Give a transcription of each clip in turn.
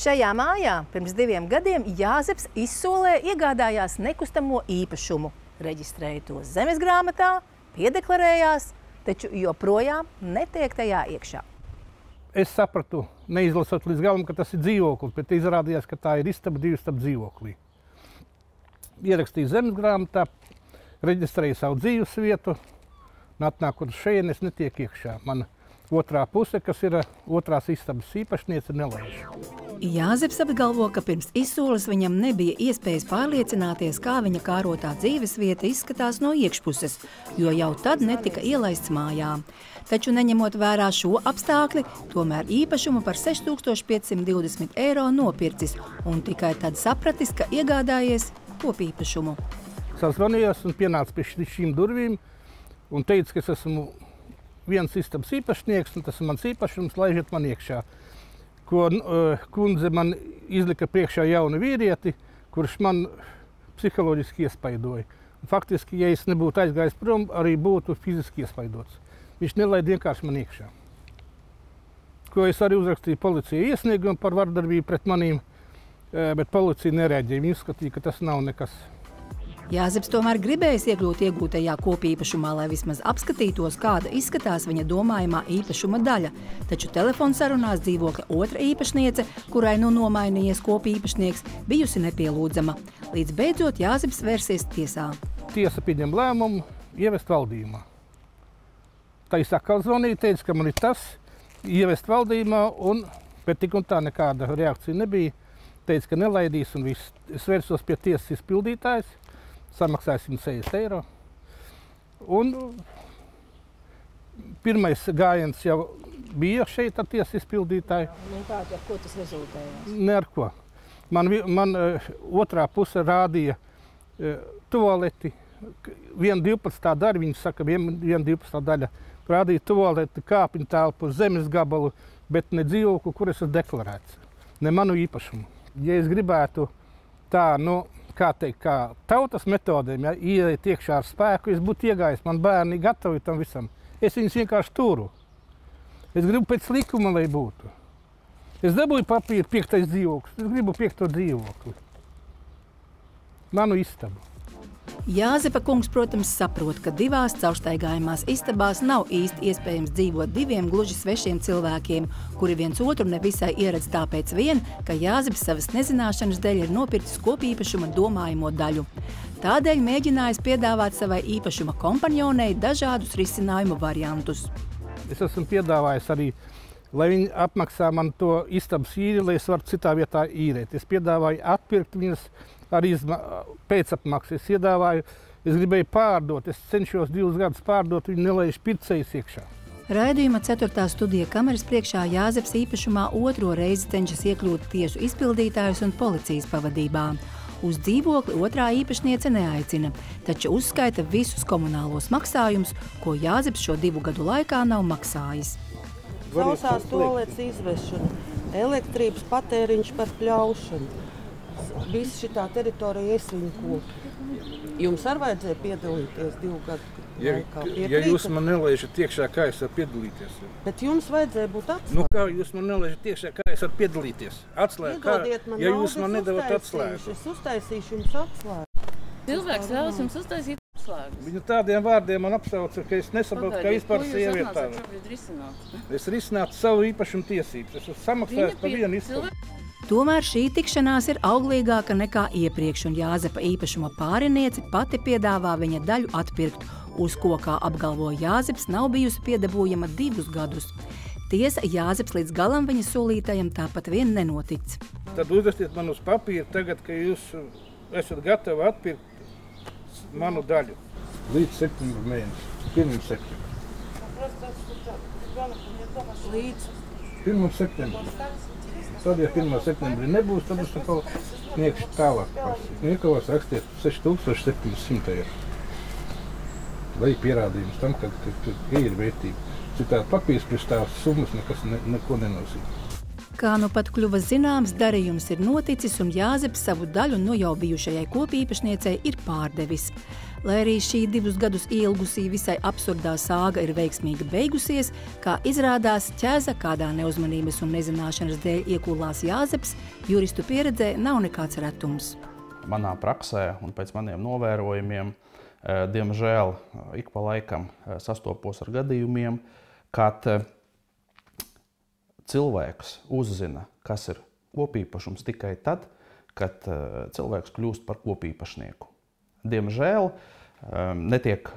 Šajā mājā pirms 2 gadiem Jāzeps izsolē iegādājās nekustamo īpašumu, reģistrēja to zemesgrāmatā, piedeklarējās, taču joprojām netiek tajā iekšā. Es sapratu, neizlasot līdz galam, ka tas ir dzīvoklis, bet izrādījās, ka tā ir istaba 2 stabu dzīvoklī. Ierakstīju zemesgrāmatā, reģistrēju savu dzīves vietu, un atnākot šeit, es netiek iekšā. Mana otrā puse, kas ir otrās istabas īpašniece, nelaiž. Jāzeps apgalvo, ka pirms izsoles viņam nebija iespējas pārliecināties, kā viņa kārotā dzīvesvieta izskatās no iekšpuses, jo jau tad netika ielaists mājā. Taču neņemot vērā šo apstākli, tomēr īpašumu par 6520 eiro nopircis un tikai tad sapratis, ka iegādājies kopīpašumu. Sazvanījos un pienāca pie šīm durvīm un teica, ka es esmu viens istabas īpašnieks un tas ir mans īpašums, laižiet man iekšā. Ko kundze man izlika priekšā jaunu vīrieti, kurš man psiholoģiski iespaidoja. Faktiski, ja es nebūtu aizgājis prom, arī būtu fiziski iespaidots. Viņš nelaida vienkārši man iekšā. Ko es arī uzrakstīju policijai iesniegumu par vardarbību pret manīm, bet policija nereaģēja. Viņi uzskatīja, ka tas nav nekas. Jāzeps tomēr gribējis iekļūt iegūtajā kopīpašumā, lai vismaz apskatītos, kāda izskatās viņa domājamā īpašuma daļa. Taču telefonsarunās dzīvokļa otra īpašniece, kurai nu nomainījies kopīpašnieks, bijusi nepielūdzama. Līdz beidzot Jāzeps vērsies tiesā. Tiesa pieņem lēmumu ievest valdījumā. Tā atkal zvanīja, teica, ka man ir tas ievest valdījumā, bet tik un tā nekāda reakcija nebija. Teica, ka nelaidīs un viss. Es vērsos pie tiesas izpildītājs. Samaksāja 160 eiro. Un pirmais gājiens jau bija šeit ar tiesas izpildītāju. Ar ko tas rezultējās? Ne ar ko. Man otrā puse rādīja tualeti. Viena 12. daļa, viņi saka, viena 12. daļa rādīja tualeti, kāpiņu telpu, zemes gabalu, bet ne dzīvokli, kur es esmu deklarēts. Ne manu īpašumu. Ja es gribētu tā, kā tautas metodēm, ja, ieiet iekšā ar spēku, es būtu iegājis, man bērni gatavi tam visam. Es viņus vienkārši turu. Es gribu pēc likuma, lai būtu. Es dabūju papīru 5. dzīvoklis, es gribu 5. dzīvokli. Manu istabu. Jāzepa kungs, protams, saprot, ka 2 caurstaigājumās istabās nav īsti iespējams dzīvot 2 gluži svešiem cilvēkiem, kuri viens otru nevisai ieredz tāpēc vien, ka Jāzeps savas nezināšanas dēļ ir nopircis kopīpašuma domājamo daļu. Tādēļ mēģinājis piedāvāt savai īpašuma kompanionei dažādus risinājumu variantus. Es esmu piedāvājis arī, lai viņi apmaksā man to istabas īri, lai es varu citā vietā īrēt. Es piedāvāju atpirkt viņas arī pēcapmaksu. Es gribēju pārdot, es cenšos 2 gadus pārdot, viņi nelaiž pircējus iekšā. Raidījuma 4. studija kameras priekšā Jāzeps īpašumā 2. reizi cenšas iekļūt tiesu izpildītājus un policijas pavadībā. Uz dzīvokli otrā īpašniece neaicina, taču uzskaita visus komunālos maksājumus, ko Jāzeps šo 2 gadu laikā nav maksājis. Sausās tualetes izvešana, elektrības patēriņš par pļaušanu. Visa šitā teritorija esviņu koku. Jums arī vajadzēja piedalīties 2 gadu laikā? Ja jūs man nelaižat iekšā, kā es varu piedalīties? Bet jums vajadzēja būt atslēgu. Kā jūs man nelaižat iekšā, kā es varu piedalīties? Atslēgu, ja jūs man nedavat atslēgu? Es uztaisīšu jums atslēgu. Cilvēks vēlas jums uztaisīt atslēgas. Viņu tādiem vārdiem man apsauca, ka es nesaprotu, ka vispār sievietā. Es risinātu savu īpašumu tiesības. Es esmu samaksājis par vienu istabu. Tomēr šī tikšanās ir auglīgāka nekā iepriekš, un Jāzepa īpašuma pāriniece pati piedāvā viņa daļu atpirkt, uz ko, kā apgalvo Jāzeps, nav bijusi piedabūjama 2 gadus. Tiesa, Jāzeps līdz galam viņa solītajam tāpat vien nenotic. Tad uzrakstiet man uz papīra tagad, ka jūs esat gatavi atpirkt manu daļu. Līdz 7 mēnešiem, 1. septembrim. Līdz 1. septembrim. Tad, ja 1. septembrī nebūs, tad es atkal sniegšu tālāk. Niekavās rakstiet 6700 eiro. Lai pierādījums tam, ka ir vērtība. Citādi papīrs priekš tās summas neko nenozīmē. Kā nu pat kļuva zināms, darījums ir noticis un Jāzeps savu daļu no jau bijušajai kopīpašniecei ir pārdevis. Lai arī šī 2 gadus ilgusī visai absurdā sāga ir veiksmīgi beigusies, kā izrādās ķēza kādā neuzmanības un nezināšanas dēļ iekūlās Jāzeps, juristu pieredzē nav nekāds retums. Manā praksē un pēc maniem novērojumiem, diemžēl, ik pa laikam sastopos ar gadījumiem, kad cilvēks uzzina, kas ir kopīpašums tikai tad, kad cilvēks kļūst par kopīpašnieku. Diemžēl netiek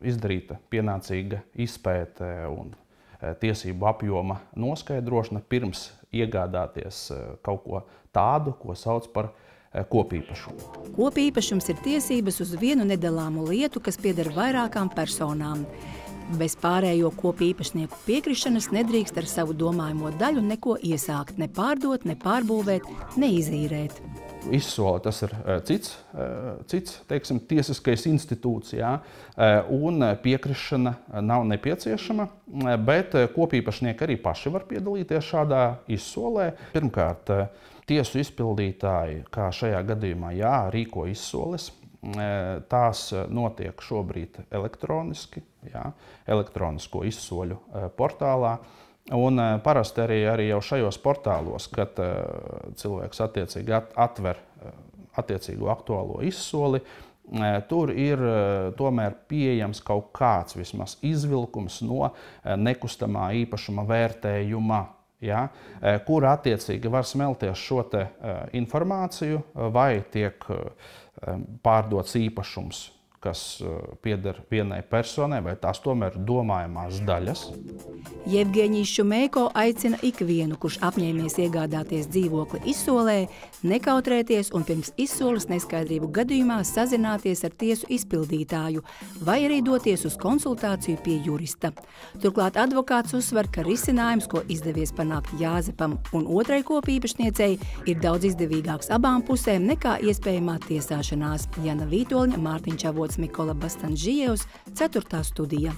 izdarīta pienācīga izpēte un tiesību apjoma noskaidrošana pirms iegādāties kaut ko tādu, ko sauc par kopīpašumu. Kopīpašums ir tiesības uz vienu nedalāmu lietu, kas pieder vairākām personām. Bez pārējo kopīpašnieku piekrišanas nedrīkst ar savu domājamo daļu neko iesākt, ne pārdot, ne pārbūvēt, ne izīrēt. Izsole tas ir cits teiksim, tiesiskais institūts, jā, un piekrišana nav nepieciešama, bet kopīpašnieki arī paši var piedalīties šādā izsolē. Pirmkārt, tiesu izpildītāji, kā šajā gadījumā, jā, rīko izsoles. Tās notiek šobrīd elektroniski, jā, elektronisko izsoļu portālā. Un parasti arī jau šajos portālos, kad cilvēks attiecīgi atver attiecīgo aktuālo izsoli, tur ir tomēr pieejams kaut kāds vismaz izvilkums no nekustamā īpašuma vērtējuma, ja, kur attiecīgi var smelties šo te informāciju, vai tiek pārdots īpašums, kas pieder vienai personai, vai tās tomēr domājamās daļas. Jevgeņijs Šumejko aicina ikvienu, kurš apņēmies iegādāties dzīvokli izsolē, nekautrēties un pirms izsoles neskaidrību gadījumā sazināties ar tiesu izpildītāju vai arī doties uz konsultāciju pie jurista. Turklāt advokāts uzsver, ka risinājums, ko izdevies panākt Jāzepam un otrai kopīpašniecei, ir daudz izdevīgāks abām pusēm nekā iespējamā tiesāšanās. Jana Vītoļņa, Mārtiņš Avots, Mikola Bastanžijevs, 4. studija.